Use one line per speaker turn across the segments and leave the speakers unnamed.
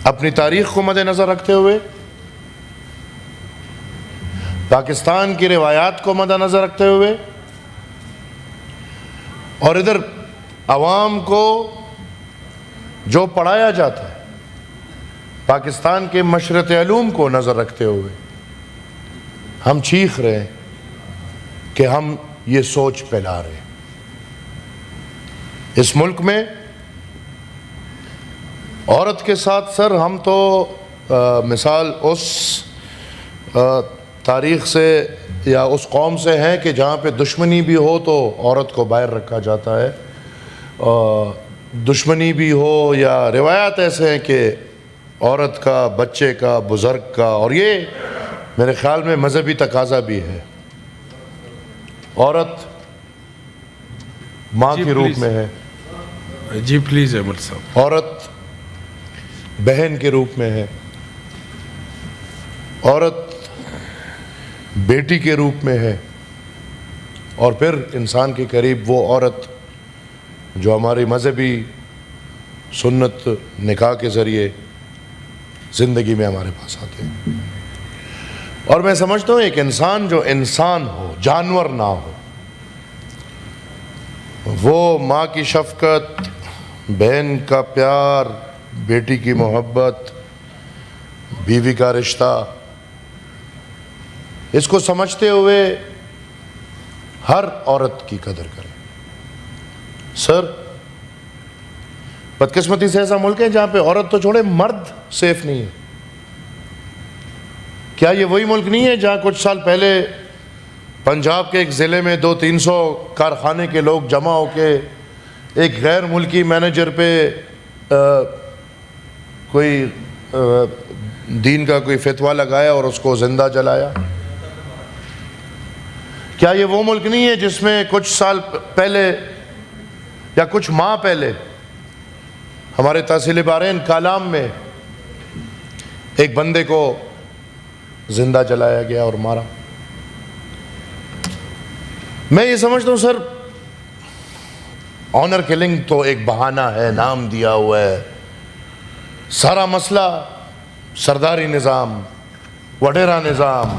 اپنی تاریخ کو مد نظر رکھتے ہوئے، پاکستان کی روایات کو مد نظر رکھتے ہوئے، اور ادھر عوام کو جو پڑھایا جاتا ہے پاکستان کے مشرق علوم کو نظر رکھتے ہوئے، ہم چیخ رہے ہیں کہ ہم یہ سوچ پھیلا رہے ہیں۔ اس ملک میں عورت کے ساتھ سر ہم تو مثال اس تاریخ سے یا اس قوم سے ہیں کہ جہاں پہ دشمنی بھی ہو تو عورت کو باہر رکھا جاتا ہے، دشمنی بھی ہو یا روایات ایسے ہیں کہ عورت کا، بچے کا، بزرگ کا، اور یہ میرے خیال میں مذہبی تقاضا بھی ہے، عورت ماں کے روپ میں ہے،
جی پلیز احمد صاحب،
عورت بہن کے روپ میں ہے، عورت بیٹی کے روپ میں ہے، اور پھر انسان کے قریب وہ عورت جو ہماری مذہبی سنت نکاح کے ذریعے زندگی میں ہمارے پاس آتے ہیں۔ اور میں سمجھتا ہوں ایک انسان جو انسان ہو، جانور نہ ہو، وہ ماں کی شفقت، بہن کا پیار، بیٹی کی محبت، بیوی کا رشتہ، اس کو سمجھتے ہوئے ہر عورت کی قدر کریں۔ سر بدقسمتی سے ایسا ملک ہے جہاں پہ عورت تو چھوڑے مرد سیف نہیں ہے۔ کیا یہ وہی ملک نہیں ہے جہاں کچھ سال پہلے پنجاب کے ایک ضلع میں 200-300 کارخانے کے لوگ جمع ہو کے ایک غیر ملکی مینیجر پہ کوئی دین کا کوئی فتویٰ لگایا اور اس کو زندہ جلایا؟ کیا یہ وہ ملک نہیں ہے جس میں کچھ سال پہلے یا کچھ ماہ پہلے ہمارے تحصیل بحرین کالام میں ایک بندے کو زندہ جلایا گیا اور مارا؟ میں یہ سمجھتا ہوں سر آنر کلنگ تو ایک بہانہ ہے، نام دیا ہوا ہے، سارا مسئلہ سرداری نظام، وڈیرا نظام،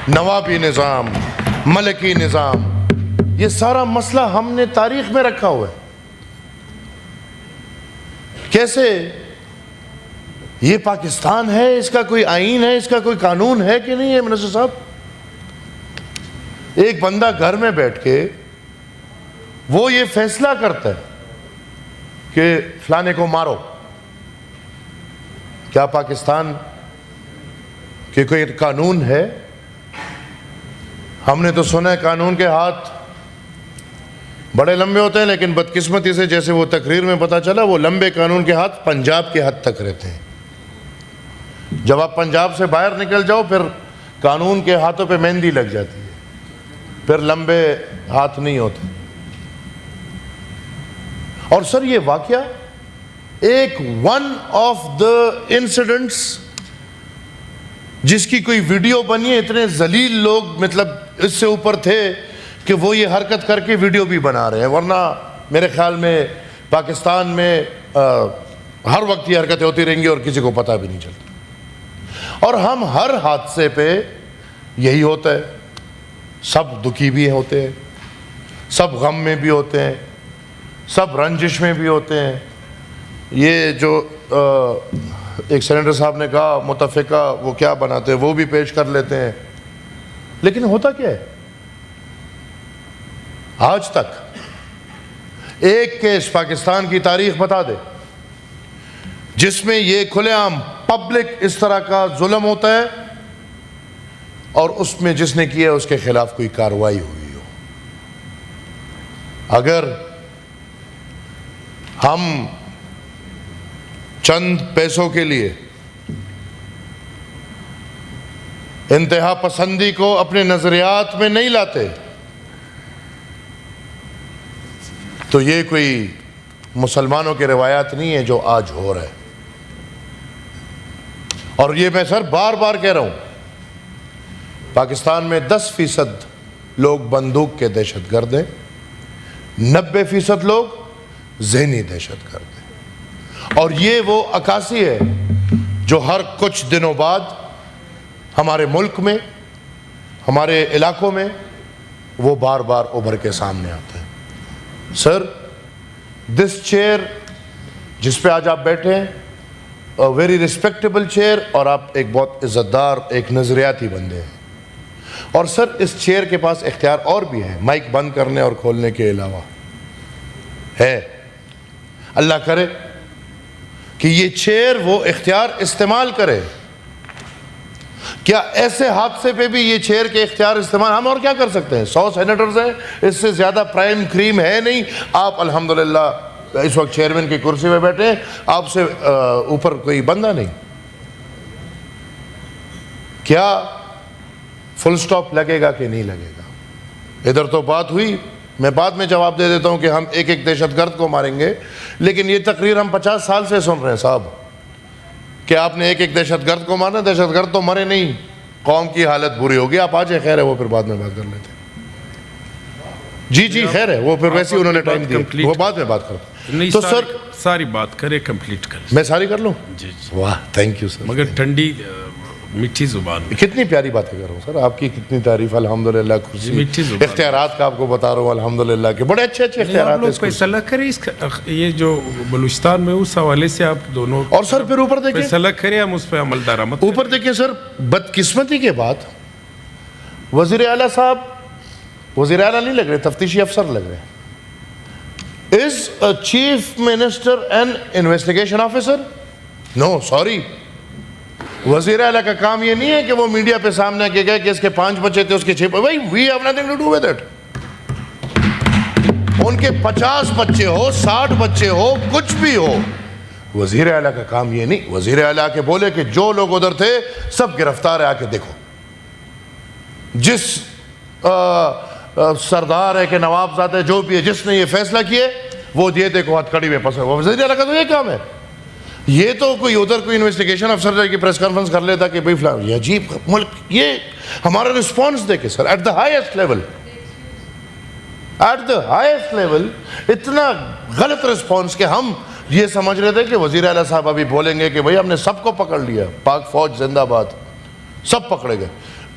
نوابی نظام، ملکی نظام، یہ سارا مسئلہ ہم نے تاریخ میں رکھا ہوا ہے۔ کیسے یہ پاکستان ہے، اس کا کوئی آئین ہے، اس کا کوئی قانون ہے کہ نہیں ہے؟ منصر صاحب، ایک بندہ گھر میں بیٹھ کے وہ یہ فیصلہ کرتا ہے کہ فلانے کو مارو، کیا پاکستان کے کوئی قانون ہے؟ ہم نے تو سنا ہے قانون کے ہاتھ بڑے لمبے ہوتے ہیں، لیکن بدقسمتی سے جیسے وہ تقریر میں پتہ چلا وہ لمبے قانون کے ہاتھ پنجاب کے حد تک رہتے ہیں۔ جب آپ پنجاب سے باہر نکل جاؤ پھر قانون کے ہاتھوں پہ مہندی لگ جاتی ہے، پھر لمبے ہاتھ نہیں ہوتے۔ اور سر یہ واقعہ ایک ون آف دا انسیڈنٹس جس کی کوئی ویڈیو بنی ہے، اتنے ذلیل لوگ مطلب اس سے اوپر تھے کہ وہ یہ حرکت کر کے ویڈیو بھی بنا رہے ہیں، ورنہ میرے خیال میں پاکستان میں ہر وقت یہ حرکتیں ہوتی رہیں گی اور کسی کو پتہ بھی نہیں چلتا۔ اور ہم ہر حادثے پہ یہی ہوتا ہے، سب دکھی بھی ہوتے ہیں، سب غم میں بھی ہوتے ہیں، سب رنجش میں بھی ہوتے ہیں۔ یہ جو ایک سینیٹر صاحب نے کہا متفقہ وہ کیا بناتے ہیں، وہ بھی پیش کر لیتے ہیں، لیکن ہوتا کیا ہے؟ آج تک ایک کیس پاکستان کی تاریخ بتا دے جس میں یہ کھلے عام پبلک اس طرح کا ظلم ہوتا ہے اور اس میں جس نے کیا ہے اس کے خلاف کوئی کارروائی ہوئی ہو۔ اگر ہم چند پیسوں کے لیے انتہا پسندی کو اپنے نظریات میں نہیں لاتے تو یہ کوئی مسلمانوں کی روایات نہیں ہے جو آج ہو رہا ہے۔ اور یہ میں سر بار بار کہہ رہا ہوں، پاکستان میں 10% لوگ بندوق کے دہشت گرد ہیں، 90% لوگ ذہنی دہشت گرد ہیں، اور یہ وہ عکاسی ہے جو ہر کچھ دنوں بعد ہمارے ملک میں، ہمارے علاقوں میں وہ بار بار ابھر کے سامنے آتا ہے. سر، دس چیئر جس پہ آج آپ بیٹھے ہیں، ویری ریسپیکٹیبل چیئر، اور آپ ایک بہت عزت دار، ایک نظریاتی بندے ہیں. اور سر اس چیئر کے پاس اختیار اور بھی ہے، مائک بند کرنے اور کھولنے کے علاوہ ہے. اللہ کرے کہ یہ چیئر وہ اختیار استعمال کرے. کیا ایسے حادثے پہ بھی یہ چیئر کے اختیار استعمال، ہم اور کیا کر سکتے ہیں؟ 100 سینیٹرز ہیں، اس سے زیادہ پرائم کریم ہے نہیں. آپ الحمدللہ اس وقت چیئرمین کی کرسی پہ بیٹھے ہیں، آپ سے اوپر کوئی بندہ نہیں. کیا فل سٹاپ لگے گا کہ نہیں لگے گا؟ ادھر تو بات ہوئی، میں بعد میں جواب دے دیتا ہوں کہ ہم ایک ایک دہشت گرد کو ماریں گے، لیکن یہ تقریر ہم 50 سال سے سن رہے ہیں صاحب کہ آپ نے ایک ایک دہشت گرد کو مارنا. دہشت گرد تو مرے نہیں، قوم کی حالت بری ہوگی. آپ آ جائیں، خیر ہے، وہ پھر بعد میں بات کر لیتے ہیں. جی خیر ہے، وہ پھر ویسے انہوں نے ٹائم دیا، وہ بعد میں بات کرتے. تو سر
ساری بات کرے، کمپلیٹ کریں.
میں ساری کر لوں؟
جی.
واہ، تھینک یو سر.
مگر ٹھنڈی میٹھی زبان.
کتنی پیاری باتیں کر رہا ہوں سر، آپ کی کتنی تعریف الحمدللہ.
میٹھی زبان،
اختیارات کا آپ کو بتا رہا ہوں الحمدللہ کہ بڑے اچھے اختیارات ہیں.
فیصلہ کریں اس کا، یہ جو بلوچستان میں اس حوالے سے آپ دونوں.
اور سر پھر اوپر دیکھیں،
فیصلہ کریں، ہم اس پہ عمل درآمد.
اوپر دیکھیں سر، بدقسمتی کے بعد وزیر اعلیٰ صاحب، وزیر اعلیٰ نہیں لگ رہے، تفتیشی افسر لگ رہے ہیں. Is a chief minister an investigation officer? No sorry, وزیر اعلیٰ کا کام یہ نہیں ہے کہ وہ میڈیا پہ سامنے کے گئے کہ اس کے 5 بچے تھے، اس کے 6. بھائی we have nothing to do with it. ان کے 50 بچے ہو، 60 بچے ہو، کچھ بھی ہو، وزیر اعلیٰ کا کام یہ نہیں. وزیر اعلیٰ کے بولے کہ جو لوگ ادھر تھے سب گرفتار ہے، آ کے دیکھو. جس سردار ہے کہ نواب زادہ جو بھی ہے، جس نے یہ فیصلہ کیے، وہ یہ دیکھو ہاتھ کڑی میں پھنسے. وہ وزیر اعلیٰ کا تو یہ کام ہے. یہ تو کوئی ادھر کوئی انویسٹیگیشن افسر جائے کہ پریس کانفرنس کر لیتا کہ بھائی فلاں. یہ عجیب ملک. یہ ہمارا رسپانس دیکھے sir, at the highest level, at the highest level اتنا غلط رسپانس کہ ہم یہ سمجھ رہے تھے کہ وزیر اعلیٰ صاحب ابھی بولیں گے کہ بھائی ہم نے سب کو پکڑ لیا، پاک فوج زندہ باد، سب پکڑے گئے.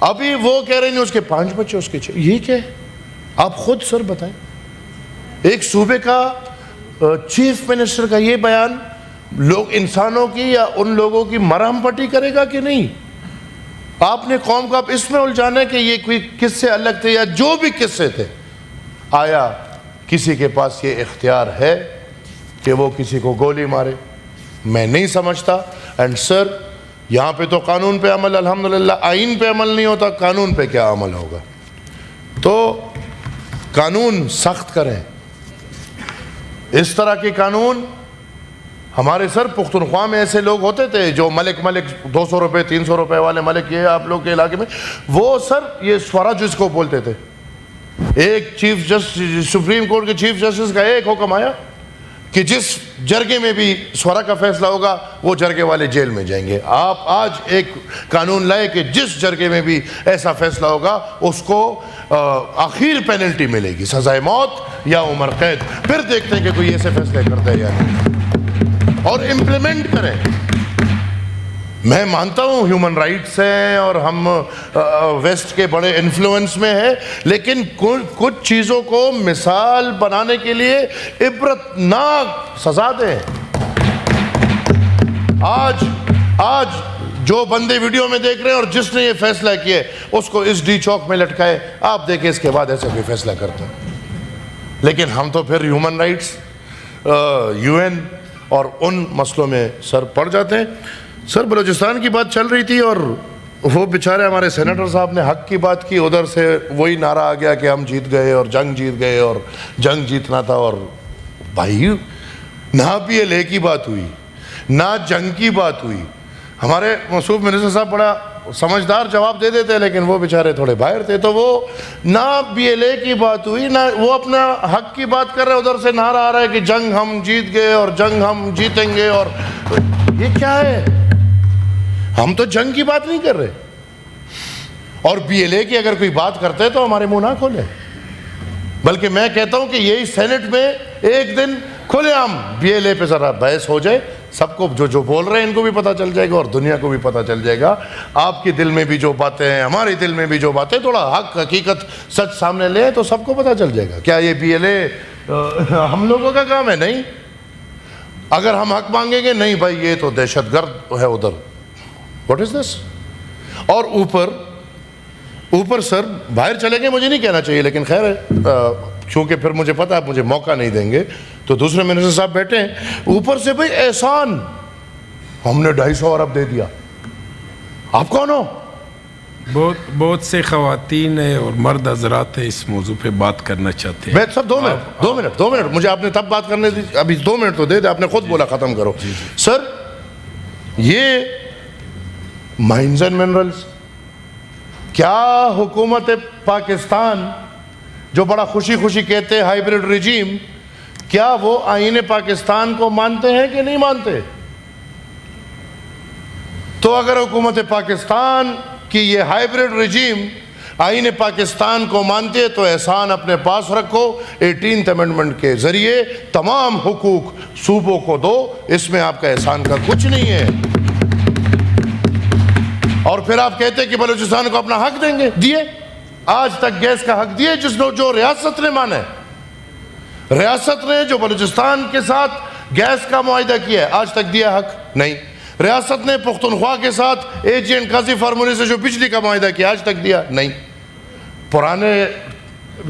ابھی وہ کہہ رہے ہیں اس کے 5 بچے، اس کے 6. یہ کیا ہے؟ آپ خود سر بتائیں. ایک صوبے کا چیف منسٹر کا یہ بیان لوگ انسانوں کی یا ان لوگوں کی مرہم پٹی کرے گا کہ نہیں؟ آپ نے قوم کو آپ اس میں الجھانا ہے کہ یہ کوئی قصے الگ تھے یا جو بھی قصے تھے. آیا کسی کے پاس یہ اختیار ہے کہ وہ کسی کو گولی مارے؟ میں نہیں سمجھتا. اینڈ سر یہاں پہ تو قانون پہ عمل الحمدللہ، آئین پہ عمل نہیں ہوتا، قانون پہ کیا عمل ہوگا؟ تو قانون سخت کریں. اس طرح کے قانون ہمارے سر پختونخوا میں ایسے لوگ ہوتے تھے جو ملک 200 روپے 300 روپے والے ملک، یہ آپ لوگ کے علاقے میں وہ سر یہ سورا جس کو بولتے تھے. ایک چیف جسٹس، سپریم کورٹ کے چیف جسٹس کا ایک حکم آیا کہ جس جرگے میں بھی سورا کا فیصلہ ہوگا وہ جرگے والے جیل میں جائیں گے. آپ آج ایک قانون لائے کہ جس جرگے میں بھی ایسا فیصلہ ہوگا اس کو آخر پینلٹی ملے گی، سزائے موت یا عمر قید. پھر دیکھتے ہیں کہ کوئی ایسے فیصلے کرتا ہے یا نہیں، اور امپلیمنٹ کریں. میں مانتا ہوں ہیومن رائٹس ہیں اور ہم ویسٹ کے بڑے انفلوئنس میں ہیں، لیکن کچھ چیزوں کو مثال بنانے کے لیے عبرتناک سزا دیں. آج جو بندے ویڈیو میں دیکھ رہے ہیں اور جس نے یہ فیصلہ کیا اس کو اس ڈی چوک میں لٹکائے. آپ دیکھیں اس کے بعد ایسا کوئی فیصلہ کرتا ہے. لیکن ہم تو پھر ہیومن رائٹس، UN اور ان مسئلوں میں سر پڑ جاتے ہیں. سر بلوچستان کی بات چل رہی تھی اور وہ بیچارے ہمارے سینیٹر صاحب نے حق کی بات کی، ادھر سے وہی نعرہ آ گیا کہ ہم جیت گئے اور جنگ جیت گئے اور جنگ جیتنا تھا. اور بھائی نہ PLA کی بات ہوئی، نہ جنگ کی بات ہوئی. ہمارے موصوف منسٹر صاحب بڑا سمجھدار جواب دے دیتے، لیکن وہ بیچارے تھوڑے باہر تھے، تو وہ نہ BLA کی بات ہوئی، نہ وہ اپنا حق کی بات کر رہے. ادھر سے نعرہ آ رہا ہے کہ جنگ ہم جیت گئے اور جنگ ہم جیتیں گے. اور یہ کیا ہے؟ ہم تو جنگ کی بات نہیں کر رہے. اور BLA کی اگر کوئی بات کرتے ہیں تو ہمارے منہ نہ کھولے. بلکہ میں کہتا ہوں کہ یہی سینٹ میں ایک دن کھلے عام BLA پہ ذرا بحث ہو جائے. سب کو جو بول رہے ہیں ان کو بھی پتہ چل جائے گا اور دنیا کو بھی پتہ چل جائے گا. آپ کے دل میں بھی جو باتیں ہیں, ہمارے دل میں بھی جو باتیں, تھوڑا حق حقیقت سچ سامنے لیں تو سب کو پتہ چل جائے گا. کیا یہ PLA ہم لوگوں کا کام ہے؟ نہیں. اگر ہم حق مانگیں گے, نہیں بھائی یہ تو دہشت گرد ہے ادھر, واٹ از دس. اور اوپر سر باہر چلے گئے, مجھے نہیں کہنا چاہیے لیکن خیر ہے, کیونکہ پھر مجھے پتا ہے مجھے موقع نہیں دیں گے, تو دوسرے منسٹر صاحب بیٹھے ہیں اوپر سے, بھائی احسان ہم نے 250 ارب دے دیا. آپ کون ہو؟
بہت سے خواتین ہیں اور مرد حضرات ہیں اس موضوع پہ بات کرنا چاہتے ہیں.
میں سر 2 منٹ مجھے آپ نے تب بات کرنے دی, ابھی 2 منٹ تو دے دے, آپ نے خود بولا ختم کرو. سر یہ مائنز اینڈ منرلز, کیا حکومت پاکستان جو بڑا خوشی کہتے ہیں ہائیبریڈ رجیم, کیا وہ آئین پاکستان کو مانتے ہیں کہ نہیں مانتے؟ تو اگر حکومت پاکستان کی یہ ہائیبریڈ رجیم آئین پاکستان کو مانتے ہیں تو احسان اپنے پاس رکھو, 18th امینڈمنٹ کے ذریعے تمام حقوق صوبوں کو دو, اس میں آپ کا احسان کا کچھ نہیں ہے. اور پھر آپ کہتے ہیں کہ بلوچستان کو اپنا حق دیں گے. دیے, آج تک گیس کا حق دیے جس نے, جو ریاست نے مانا ہے, ریاست نے جو بلوچستان کے ساتھ گیس کا معاہدہ کیا ہے, آج تک دیا حق نہیں. ریاست نے پختونخوا کے ساتھ AG اینڈ قاضی فارمولی سے جو بجلی کا معاہدہ کیا, آج تک دیا نہیں. پرانے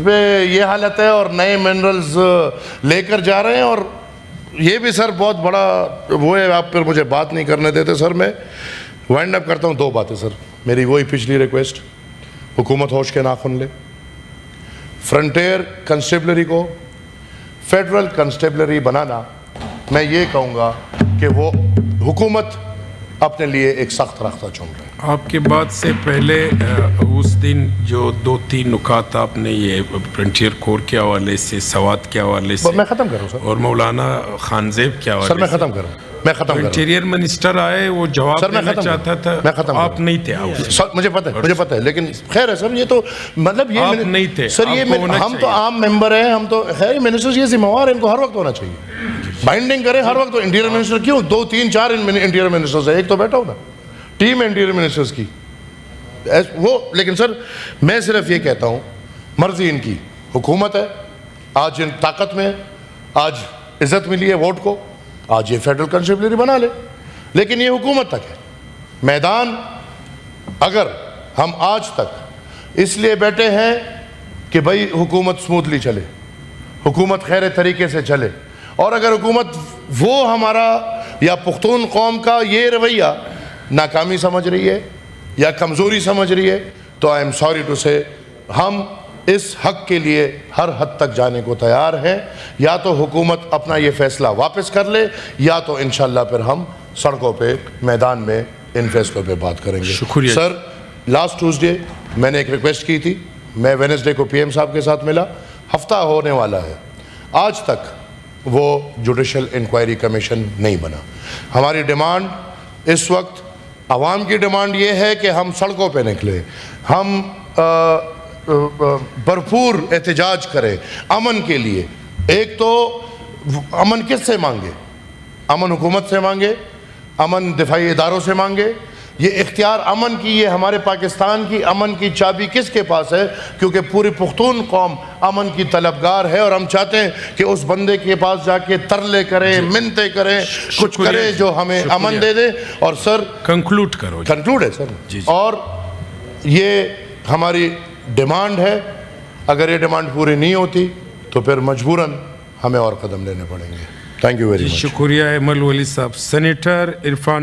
پہ یہ حالت ہے اور نئے منرلز لے کر جا رہے ہیں. اور یہ بھی سر بہت بڑا وہ ہے, آپ پھر مجھے بات نہیں کرنے دیتے. سر میں وائنڈ اپ کرتا ہوں 2 باتیں سر. میری وہی پچھلی ریکویسٹ, حکومت ہوش کے ناخن لے. فرنٹیئر کنسٹیبلری کو فیڈرل کنسٹیبلری بنانا, میں یہ کہوں گا کہ وہ حکومت اپنے لیے ایک سخت راستہ چن رہے ہیں.
آپ کے بات سے پہلے اس دن جو 2-3 نکات آپ نے یہ فرنٹیئر کور کے حوالے سے, سوات کے حوالے سے,
میں ختم کروں سر,
اور مولانا خانزیب کے حوالے سے,
سر میں ختم کروں.
انٹیریئر منسٹر آئے, وہ جواب دینا چاہتا تھا, آپ نہیں تھے.
مجھے پتہ ہے لیکن خیر ہے سر, یہ تو مطلب یہ
آپ نہیں تھے
سر, یہ ہم تو عام ممبر ہیں, ہم تو خیر منسٹر یہ ذمہ وار ہیں, ان کو ہر وقت ہونا چاہیے, بائنڈنگ کریں ہر وقت. انٹیریئر منسٹر کیوں 2 3 4 انٹیریئر منسٹرز ہیں, ایک تو بیٹھا ہو نا, ٹیم انٹیریئر منسٹرز کی وہ. لیکن سر میں صرف یہ کہتا ہوں, مرضی ان کی, حکومت ہے آج ان طاقت میں, آج عزت ملی ہے ووٹ کو, آج یہ فیڈرل کنسٹیبلری بنا لے, لیکن یہ حکومت تک ہے. میدان اگر ہم آج تک اس لیے بیٹھے ہیں کہ بھائی حکومت سموتھلی چلے, حکومت خیر طریقے سے چلے, اور اگر حکومت وہ ہمارا یا پختون قوم کا یہ رویہ ناکامی سمجھ رہی ہے یا کمزوری سمجھ رہی ہے, تو آئی ایم سوری ٹو سے, ہم اس حق کے لیے ہر حد تک جانے کو تیار ہیں. یا تو حکومت اپنا یہ فیصلہ واپس کر لے, یا تو انشاءاللہ پھر ہم سڑکوں پہ میدان میں ان فیصلوں پہ بات کریں گے.
شکریہ
سر. لاسٹ ٹیوزڈے میں نے ایک ریکویسٹ کی تھی, میں وینسڈے کو PM صاحب کے ساتھ ملا, ہفتہ ہونے والا ہے, آج تک وہ جوڈیشل انکوائری کمیشن نہیں بنا. ہماری ڈیمانڈ اس وقت, عوام کی ڈیمانڈ یہ ہے کہ ہم سڑکوں پہ نکلیں, ہم بھرپور احتجاج کریں امن کے لیے. ایک تو امن کس سے مانگے؟ امن حکومت سے مانگے, امن دفاعی اداروں سے مانگے. یہ اختیار امن کی, یہ ہمارے پاکستان کی امن کی چابی کس کے پاس ہے؟ کیونکہ پوری پختون قوم امن کی طلبگار ہے, اور ہم چاہتے ہیں کہ اس بندے کے پاس جا کے ترلے کریں, منتیں کریں, کچھ کریں جو ہمیں امن دے دے. اور سر
کنکلوڈ کرو.
کنکلوڈ ہے سر. اور یہ ہماری ڈیمانڈ ہے, اگر یہ ڈیمانڈ پوری نہیں ہوتی تو پھر مجبوراً ہمیں اور قدم لینے پڑیں گے. Thank you very much.
شکریہ ایمل ولی صاحب. سینیٹر عرفان